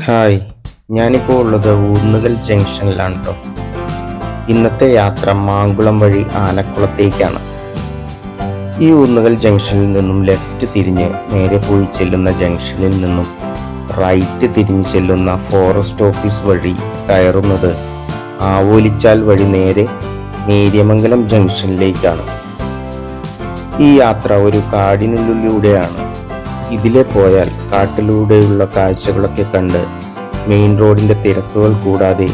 Hi, ഞാനിപ്പോൾ ഉള്ളത് ഊന്നുകൽ ജംഗ്ഷനിലാണ് കേട്ടോ. ഇന്നത്തെ യാത്ര മാങ്കുളം വഴി ആനക്കുളത്തേക്കാണ്. ഈ ഊന്നുകൽ ജംഗ്ഷനിൽ നിന്നും ലെഫ്റ്റ് തിരിഞ്ഞ് നേരെ പോയി ചെല്ലുന്ന ജംഗ്ഷനിൽ നിന്നും റൈറ്റ് തിരിഞ്ഞ് ചെല്ലുന്ന ഫോറസ്റ്റ് ഓഫീസ് വഴി കയറുന്നത് ആവോലിച്ചാൽ വഴി നേരെ നേര്യമംഗലം ജംഗ്ഷനിലേക്കാണ്. ഈ യാത്ര ഒരു കാടിനുള്ളിലൂടെയാണ്. ഇതിലെ പോയാൽ കാട്ടിലൂടെയുള്ള കാഴ്ചകളൊക്കെ കണ്ട് മെയിൻ റോഡിന്റെ തിരക്കുകൾ കൂടാതെ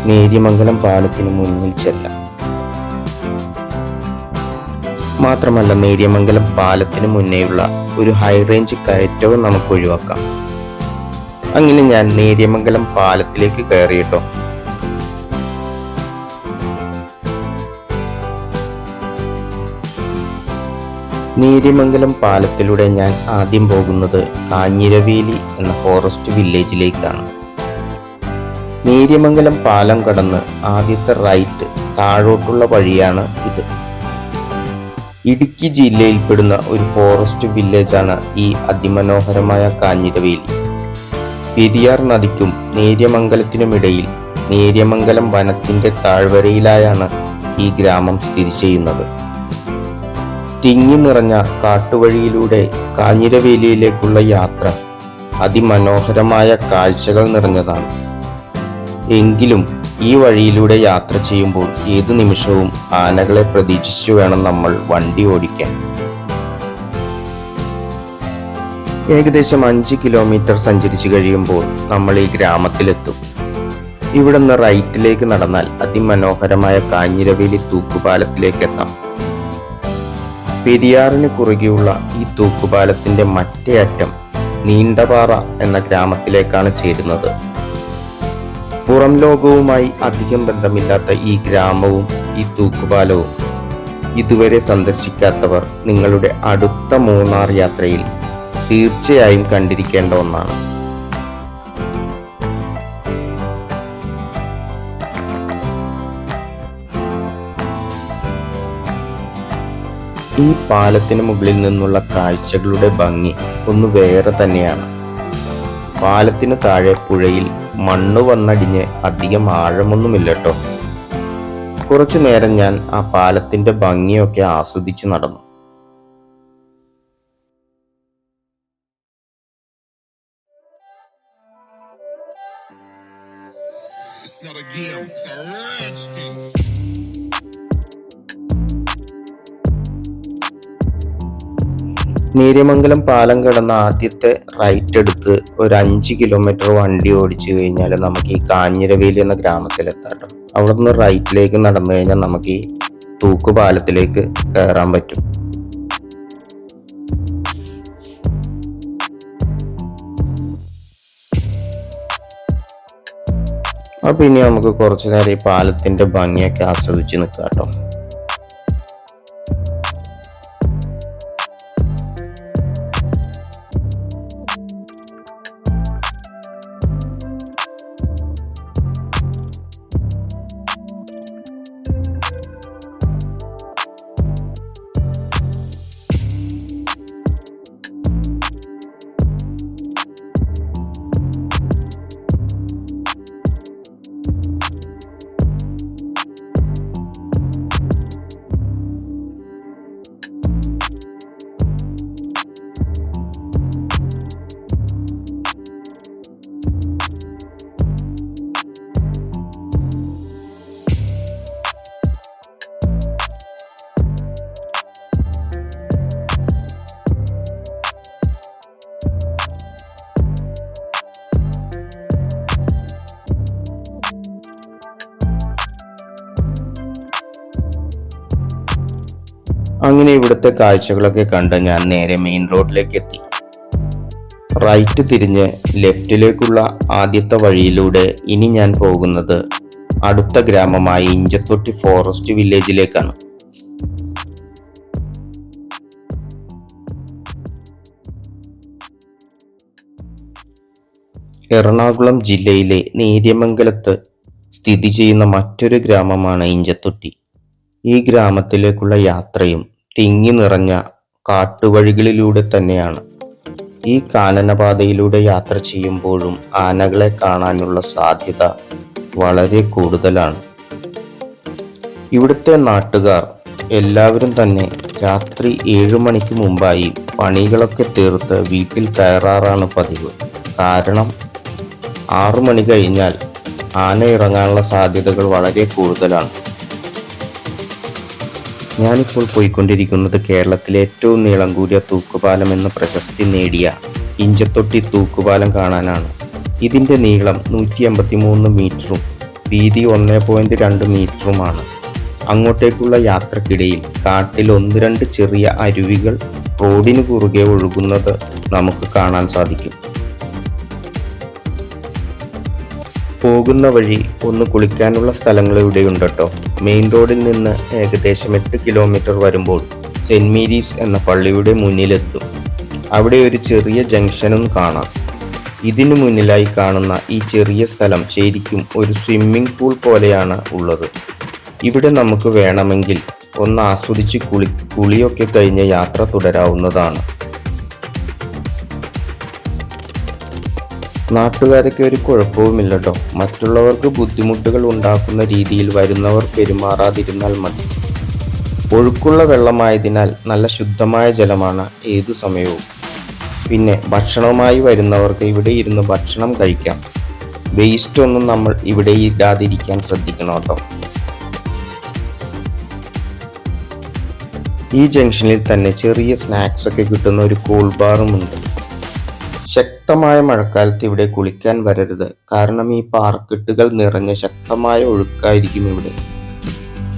നേര്യമംഗലം പാലത്തിന് മുന്നിൽ ചെല്ലാം. മാത്രമല്ല, നേര്യമംഗലം പാലത്തിന് മുന്നേയുള്ള ഒരു ഹൈ റേഞ്ച് കയറ്റവും നമുക്ക് ഒഴിവാക്കാം. അങ്ങനെ ഞാൻ നേര്യമംഗലം പാലത്തിലേക്ക് കയറിയിട്ടോ. നേര്യമംഗലം പാലത്തിലൂടെ ഞാൻ ആദ്യം പോകുന്നത് കാഞ്ഞിരവേലി എന്ന ഫോറസ്റ്റ് വില്ലേജിലേക്കാണ്. നേര്യമംഗലം പാലം കടന്ന് ആദ്യത്തെ റൈറ്റ് താഴോട്ടുള്ള വഴിയാണ് ഇത്. ഇടുക്കി ജില്ലയിൽപ്പെടുന്ന ഒരു ഫോറസ്റ്റ് വില്ലേജാണ് ഈ അതിമനോഹരമായ കാഞ്ഞിരവേലി. പെരിയാർ നദിക്കും നേര്യമംഗലത്തിനുമിടയിൽ നേര്യമംഗലം വനത്തിന്റെ താഴ്വരയിലായാണ് ഈ ഗ്രാമം സ്ഥിതി ചെയ്യുന്നത്. തിങ്ങി നിറഞ്ഞ കാട്ടുവഴിയിലൂടെ കാഞ്ഞിരവേലിയിലേക്കുള്ള യാത്ര അതിമനോഹരമായ കാഴ്ചകൾ നിറഞ്ഞതാണ്. എങ്കിലും ഈ വഴിയിലൂടെ യാത്ര ചെയ്യുമ്പോൾ ഏതു നിമിഷവും ആനകളെ പ്രതീക്ഷിച്ചു വേണം നമ്മൾ വണ്ടി ഓടിക്കാൻ. ഏകദേശം 5 കിലോമീറ്റർ സഞ്ചരിച്ചു കഴിയുമ്പോൾ നമ്മൾ ഈ ഗ്രാമത്തിലെത്തും. ഇവിടെ നിന്ന് റൈറ്റിലേക്ക് നടന്നാൽ അതിമനോഹരമായ കാഞ്ഞിരവേലി തൂക്കുപാലത്തിലേക്ക് എത്താം. പെരിയാറിന് കുറുകെയുള്ള ഈ തൂക്കുപാലത്തിന്റെ മറ്റേ അറ്റം നീണ്ടപാറ എന്ന ഗ്രാമത്തിലേക്കാണ് ചേരുന്നത്. പുറം ലോകവുമായി അധികം ബന്ധമില്ലാത്ത ഈ ഗ്രാമവും ഈ തൂക്കുപാലവും ഇതുവരെ സന്ദർശിക്കാത്തവർ നിങ്ങളുടെ അടുത്ത മൂന്നാർ യാത്രയിൽ തീർച്ചയായും കണ്ടിരിക്കേണ്ട ഒന്നാണ്. ഈ പാലത്തിന് മുകളിൽ നിന്നുള്ള കാഴ്ചകളുടെ ഭംഗി ഒന്ന് വേറെ തന്നെയാണ്. പാലത്തിന് താഴെ പുഴയിൽ മണ്ണ് വന്നടിഞ്ഞ് അധികം ആഴമൊന്നുമില്ല കേട്ടോ. കുറച്ചു നേരം ഞാൻ ആ പാലത്തിന്റെ ഭംഗിയൊക്കെ ആസ്വദിച്ച് നടന്നു. നേര്യമംഗലം പാലം കടന്ന ആദ്യത്തെ റൈറ്റ് എടുത്ത് ഒരു 5 കിലോമീറ്റർ വണ്ടി ഓടിച്ചു കഴിഞ്ഞാൽ നമുക്ക് ഈ കാഞ്ഞിരവേലി എന്ന ഗ്രാമത്തിലെത്താട്ടോ. അവിടെ നിന്ന് റൈറ്റിലേക്ക് നടന്നു കഴിഞ്ഞാൽ നമുക്ക് ഈ തൂക്കുപാലത്തിലേക്ക് കയറാൻ പറ്റും. അപ്പൊ ഇനി നമുക്ക് കുറച്ചു നേരം ഈ പാലത്തിന്റെ ഭംഗിയൊക്കെ ആസ്വദിച്ച് നിൽക്കാട്ടോ. അങ്ങനെ ഇവിടുത്തെ കാഴ്ചകളൊക്കെ കണ്ട് ഞാൻ നേരെ മെയിൻ റോഡിലേക്ക് എത്തി. റൈറ്റ് തിരിഞ്ഞ് ലെഫ്റ്റിലേക്കുള്ള ആദ്യത്തെ വഴിയിലൂടെ ഇനി ഞാൻ പോകുന്നത് അടുത്ത ഗ്രാമമായ ഇഞ്ചത്തൊട്ടി ഫോറസ്റ്റ് വില്ലേജിലേക്കാണ്. എറണാകുളം ജില്ലയിലെ നേര്യമംഗലത്ത് സ്ഥിതി ചെയ്യുന്ന മറ്റൊരു ഗ്രാമമാണ് ഇഞ്ചത്തൊട്ടി. ഈ ഗ്രാമത്തിലേക്കുള്ള യാത്രയും തിങ്ങി നിറഞ്ഞ കാട്ടുവഴികളിലൂടെ തന്നെയാണ്. ഈ കാനനപാതയിലൂടെ യാത്ര ചെയ്യുമ്പോഴും ആനകളെ കാണാനുള്ള സാധ്യത വളരെ കൂടുതലാണ്. ഇവിടുത്തെ നാട്ടുകാർ എല്ലാവരും തന്നെ രാത്രി 7 മണിക്ക് മുമ്പായി പണികളൊക്കെ തീർത്ത് വീട്ടിൽ കയറാറാണ് പതിവ്. കാരണം 6 മണി കഴിഞ്ഞാൽ ആന ഇറങ്ങാനുള്ള സാധ്യതകൾ വളരെ കൂടുതലാണ്. ഞാനിപ്പോൾ പോയിക്കൊണ്ടിരിക്കുന്നത് കേരളത്തിലെ ഏറ്റവും നീളം കൂടിയ തൂക്കുപാലം എന്ന പ്രശസ്തി നേടിയ ഇഞ്ചത്തൊട്ടി തൂക്കുപാലം കാണാനാണ്. ഇതിൻ്റെ നീളം 183 മീറ്ററും വീതി 1.2 മീറ്ററുമാണ്. അങ്ങോട്ടേക്കുള്ള യാത്രക്കിടയിൽ കാട്ടിൽ 1-2 ചെറിയ അരുവികൾ റോഡിന് കുറുകെ ഒഴുകുന്നത് നമുക്ക് കാണാൻ സാധിക്കും. പോകുന്ന വഴി ഒന്ന് കുളിക്കാനുള്ള സ്ഥലങ്ങൾ ഇവിടെയുണ്ട് കേട്ടോ. മെയിൻ റോഡിൽ നിന്ന് ഏകദേശം 8 കിലോമീറ്റർ വരുമ്പോൾ സെന്റ് മേരീസ് എന്ന പള്ളിയുടെ മുന്നിലെത്തും. അവിടെ ഒരു ചെറിയ ജംഗ്ഷനും കാണാം. ഇതിനു മുന്നിലായി കാണുന്ന ഈ ചെറിയ സ്ഥലം ശരിക്കും ഒരു സ്വിമ്മിംഗ് പൂൾ പോലെയാണ് ഉള്ളത്. ഇവിടെ നമുക്ക് വേണമെങ്കിൽ ഒന്ന് ആസ്വദിച്ച് കുളിയൊക്കെ കഴിഞ്ഞ് യാത്ര തുടരാവുന്നതാണ്. നാട്ടുകാരൊക്കെ ഒരു കുഴപ്പവുമില്ല കേട്ടോ. മറ്റുള്ളവർക്ക് ബുദ്ധിമുട്ടുകൾ ഉണ്ടാക്കുന്ന രീതിയിൽ വരുന്നവർ പെരുമാറാതിരുന്നാൽ മതി. ഒഴുക്കുള്ള വെള്ളമായതിനാൽ നല്ല ശുദ്ധമായ ജലമാണ് ഏതു സമയവും. പിന്നെ ഭക്ഷണവുമായി വരുന്നവർക്ക് ഇവിടെ ഇരുന്ന് ഭക്ഷണം കഴിക്കാം. വേസ്റ്റ് ഒന്നും നമ്മൾ ഇവിടെ ഇടാതിരിക്കാൻ ശ്രദ്ധിക്കണം കേട്ടോ. ഈ ജംഗ്ഷനിൽ തന്നെ ചെറിയ സ്നാക്സ് ഒക്കെ കിട്ടുന്ന ഒരു കൂൾ ബാറും ഉണ്ട്. ശക്തമായ മഴക്കാലത്ത് ഇവിടെ കുളിക്കാൻ വരരുത്. കാരണം ഈ പാറക്കെട്ടുകൾ നിറഞ്ഞ ശക്തമായ ഒഴുക്കായിരിക്കും ഇവിടെ.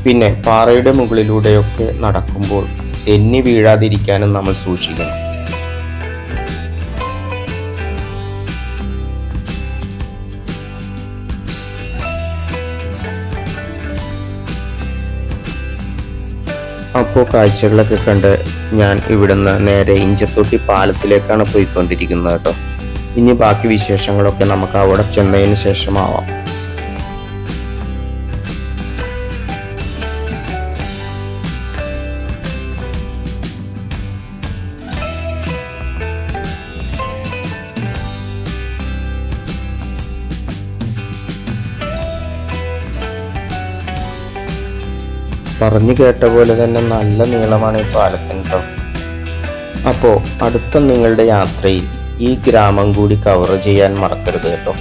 പിന്നെ പാറയുടെ മുകളിലൂടെയൊക്കെ നടക്കുമ്പോൾ തെന്നി വീഴാതിരിക്കാനും നമ്മൾ സൂക്ഷിക്കണം. അപ്പോൾ കാഴ്ചകളൊക്കെ കണ്ട് ഞാൻ ഇവിടുന്ന് നേരെ ഇഞ്ചത്തൊട്ടി പാലത്തിലേക്കാണ് പോയിക്കൊണ്ടിരിക്കുന്നത് കേട്ടോ. ഇനി ബാക്കി വിശേഷങ്ങളൊക്കെ നമുക്ക് അവിടെ ചെന്നതിന് ശേഷമാവാം. പറഞ്ഞു കേട്ട പോലെ തന്നെ നല്ല നീളമാണ് ഈ പാലത്തിന് കേട്ടോ. അപ്പോൾ അടുത്ത നിങ്ങളുടെ യാത്രയിൽ ഈ ഗ്രാമം കൂടി കവർ ചെയ്യാൻ മറക്കരുത് കേട്ടോ.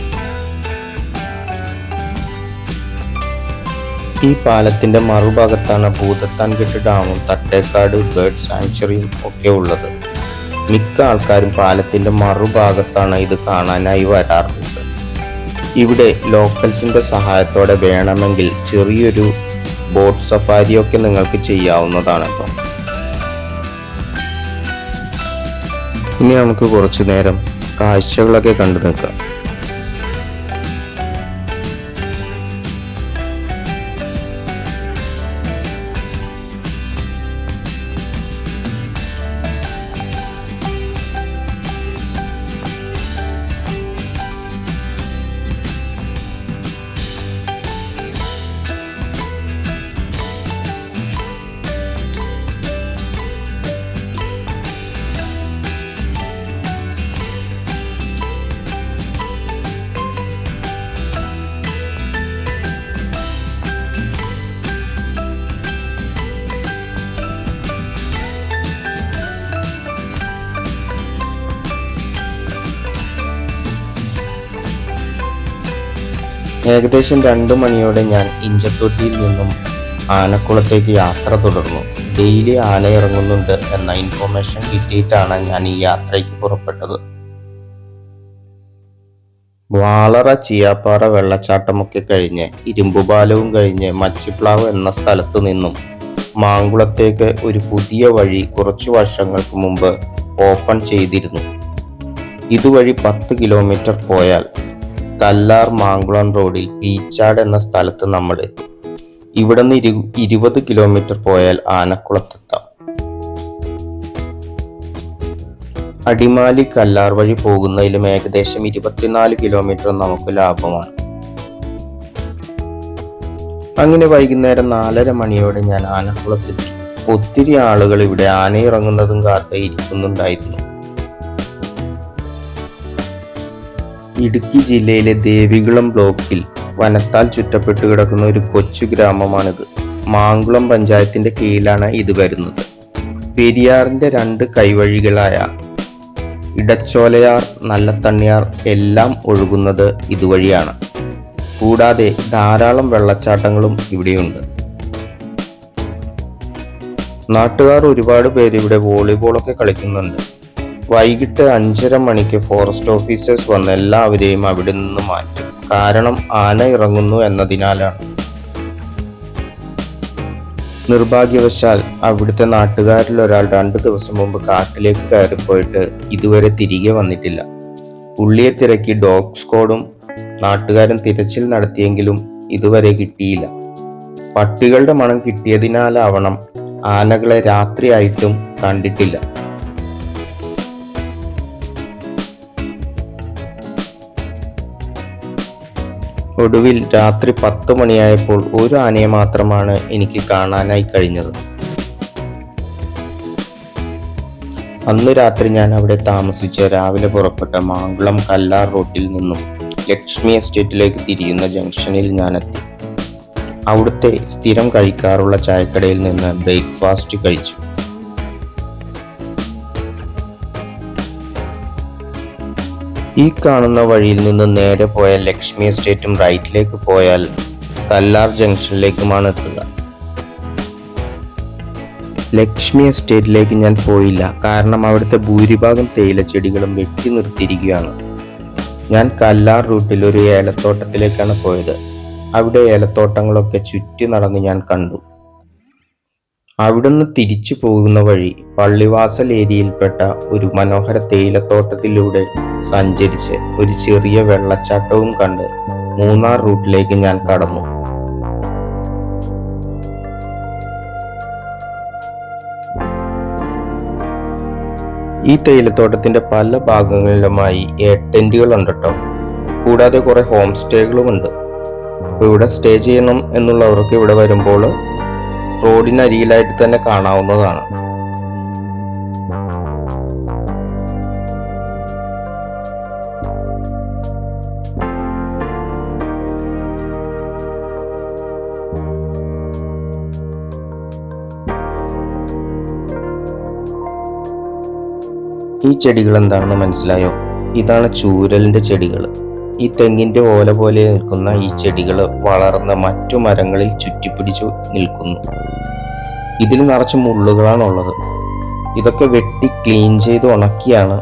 ഈ പാലത്തിന്റെ മറുഭാഗത്താണ് ഭൂതത്താൻകെട്ട് ഡാമും തട്ടേക്കാട് ബേർഡ് സാങ്ച്വറിയും ഒക്കെ ഉള്ളത്. മിക്ക ആൾക്കാരും പാലത്തിന്റെ മറുഭാഗത്താണ് ഇത് കാണാനായി വരാറുള്ളത്. ഇവിടെ ലോക്കൽസിന്റെ സഹായത്തോടെ വേണമെങ്കിൽ ചെറിയൊരു ബോട്ട് സഫാരിയൊക്കെ നിങ്ങൾക്ക് ചെയ്യാവുന്നതാണ് കേട്ടോ. ഇനി നമുക്ക് കുറച്ചു നേരം കാഴ്ചകളൊക്കെ കണ്ടു നിൽക്കാം. ഏകദേശം 2 മണിയോടെ ഞാൻ ഇഞ്ചത്തൊട്ടിയിൽ നിന്നും ആനക്കുളത്തേക്ക് യാത്ര തുടർന്നു. ഡെയിലി ആന ഇറങ്ങുന്നുണ്ട് എന്ന ഇൻഫോർമേഷൻ കിട്ടിയിട്ടാണ് ഞാൻ ഈ യാത്രയ്ക്ക് പുറപ്പെട്ടത്. വാളറ ചിയാപ്പാറ വെള്ളച്ചാട്ടമൊക്കെ കഴിഞ്ഞ് ഇരുമ്പുപാലവും കഴിഞ്ഞ് മച്ചിപ്ലാവ് എന്ന സ്ഥലത്ത് നിന്നും മാങ്കുളത്തേക്ക് ഒരു പുതിയ വഴി കുറച്ചു വർഷങ്ങൾക്ക് മുമ്പ് ഓപ്പൺ ചെയ്തിരുന്നു. ഇതുവഴി 10 കിലോമീറ്റർ പോയാൽ കല്ലാർ മാങ്കുളം റോഡിൽ പീച്ചാട് എന്ന സ്ഥലത്ത് നമ്മൾ എത്തും. ഇവിടെ നിന്ന് 20 കിലോമീറ്റർ പോയാൽ ആനക്കുളത്തെത്താം. അടിമാലി കല്ലാർ വഴി പോകുന്നതിലും ഏകദേശം 24 കിലോമീറ്റർ നമുക്ക് ലാഭമാണ്. അങ്ങനെ വൈകുന്നേരം 4:30 മണിയോടെ ഞാൻ ആനക്കുളത്തെത്തി. ഒത്തിരി ആളുകൾ ഇവിടെ ആന ഇറങ്ങുന്നതും കാത്ത് ഇരിക്കുന്നുണ്ടായിരുന്നു. ഇടുക്കി ജില്ലയിലെ ദേവികുളം ബ്ലോക്കിൽ വനത്താൽ ചുറ്റപ്പെട്ടു കിടക്കുന്ന ഒരു കൊച്ചു ഗ്രാമമാണിത്. മാങ്കുളം പഞ്ചായത്തിന്റെ കീഴിലാണ് ഇത് വരുന്നത്. പെരിയാറിന്റെ 2 കൈവഴികളായ ഇടച്ചോലയാർ, നല്ലതണ്ണിയാർ എല്ലാം ഒഴുകുന്നത് ഇതുവഴിയാണ്. കൂടാതെ ധാരാളം വെള്ളച്ചാട്ടങ്ങളും ഇവിടെയുണ്ട്. നാട്ടുകാർ ഒരുപാട് പേര് ഇവിടെ വോളിബോളൊക്കെ കളിക്കുന്നുണ്ട്. വൈകിട്ട് 5:30 മണിക്ക് ഫോറസ്റ്റ് ഓഫീസേഴ്സ് വന്ന് എല്ലാവരെയും അവിടെ നിന്ന് മാറ്റും. കാരണം ആന ഇറങ്ങുന്നു എന്നതിനാലാണ്. നിർഭാഗ്യവശാൽ അവിടുത്തെ നാട്ടുകാരിൽ ഒരാൾ 2 ദിവസം മുമ്പ് കാട്ടിലേക്ക് കയറിപ്പോയിട്ട് ഇതുവരെ തിരികെ വന്നിട്ടില്ല. പുള്ളിയെ തിരക്കി ഡോഗ് സ്ക്വാഡും നാട്ടുകാരും തിരച്ചിൽ നടത്തിയെങ്കിലും ഇതുവരെ കിട്ടിയില്ല. പട്ടികളുടെ മണം കിട്ടിയതിനാലാവണം ആനകളെ രാത്രിയായിട്ടും കണ്ടിട്ടില്ല. ഒടുവിൽ രാത്രി 10 മണിയായപ്പോൾ ഒരു ആനയെ മാത്രമാണ് എനിക്ക് കാണാനായി കഴിഞ്ഞത്. അന്ന് രാത്രി ഞാൻ അവിടെ താമസിച്ച് രാവിലെ പുറപ്പെട്ട മാങ്കുളം കല്ലാർ റൂട്ടിൽ നിന്നും ലക്ഷ്മി എസ്റ്റേറ്റിലേക്ക് തിരിയുന്ന ജംഗ്ഷനിൽ ഞാനെത്തി. അവിടുത്തെ സ്ഥിരം കഴിക്കാറുള്ള ചായക്കടയിൽ നിന്ന് ബ്രേക്ക്ഫാസ്റ്റ് കഴിച്ചു. ഈ കാണുന്ന വഴിയിൽ നിന്ന് നേരെ പോയ ലക്ഷ്മി എസ്റ്റേറ്റും റൈറ്റിലേക്ക് പോയാൽ കല്ലാർ ജംഗ്ഷനിലേക്കുമാണ് എത്തുക. ലക്ഷ്മി എസ്റ്റേറ്റിലേക്ക് ഞാൻ പോയില്ല, കാരണം അവിടുത്തെ ഭൂരിഭാഗം തേയിലച്ചെടികളും വെട്ടി നിർത്തിയിരിക്കുകയാണ്. ഞാൻ കല്ലാർ റൂട്ടിൽ ഒരു ഏലത്തോട്ടത്തിലേക്കാണ് പോയത്. അവിടെ ഏലത്തോട്ടങ്ങളൊക്കെ ചുറ്റി നടന്ന് ഞാൻ കണ്ടു. അവിടുന്ന് തിരിച്ചു പോകുന്ന വഴി പള്ളിവാസൽ ഏരിയയിൽപ്പെട്ട ഒരു മനോഹര തേയിലത്തോട്ടത്തിലൂടെ സഞ്ചരിച്ച് ഒരു ചെറിയ വെള്ളച്ചാട്ടവും കണ്ട് മൂന്നാർ റൂട്ടിലേക്ക് ഞാൻ കടന്നു. ഈ തേയിലത്തോട്ടത്തിന്റെ പല ഭാഗങ്ങളിലുമായി ടെന്റുകൾ ഉണ്ട് കേട്ടോ. കൂടാതെ കുറെ ഹോം സ്റ്റേകളുമുണ്ട്. അപ്പോൾ ഇവിടെ സ്റ്റേ ചെയ്യണം എന്നുള്ളവർക്ക് ഇവിടെ വരുമ്പോൾ റോഡിനരികിലായിട്ട് തന്നെ കാണാവുന്നതാണ്. ഈ ചെടികൾ എന്താണെന്ന് മനസ്സിലായോ? ഇതാണ് ചൂരലിന്റെ ചെടികൾ. ഈ തെങ്ങിന്റെ ഓല പോലെ നിൽക്കുന്ന ഈ ചെടികൾ വളർന്ന് മറ്റു മരങ്ങളിൽ ചുറ്റിപ്പിടിച്ചു നിൽക്കുന്നു. ഇതിൽ നിറച്ച് മുള്ളുകളാണുള്ളത്. ഇതൊക്കെ വെട്ടി ക്ലീൻ ചെയ്ത് ഉണക്കിയാണ്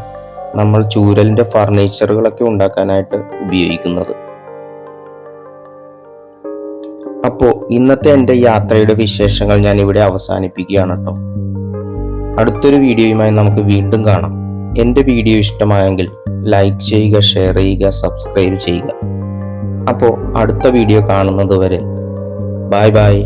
നമ്മൾ ചൂരലിന്റെ ഫർണിച്ചറുകളൊക്കെ ഉണ്ടാക്കാനായിട്ട് ഉപയോഗിക്കുന്നത്. അപ്പോൾ ഇന്നത്തെ എൻ്റെ യാത്രയുടെ വിശേഷങ്ങൾ ഞാൻ ഇവിടെ അവസാനിപ്പിക്കുകയാണ് കേട്ടോ. അടുത്തൊരു വീഡിയോയുമായി നമുക്ക് വീണ്ടും കാണാം. എൻ്റെ വീഡിയോ ഇഷ്ടമായെങ്കിൽ ലൈക്ക് ചെയ്യുക, ഷെയർ ചെയ്യുക, സബ്സ്ക്രൈബ് ചെയ്യുക. അപ്പോൾ അടുത്ത വീഡിയോ കാണുന്നത് വരെ ബൈ ബൈ.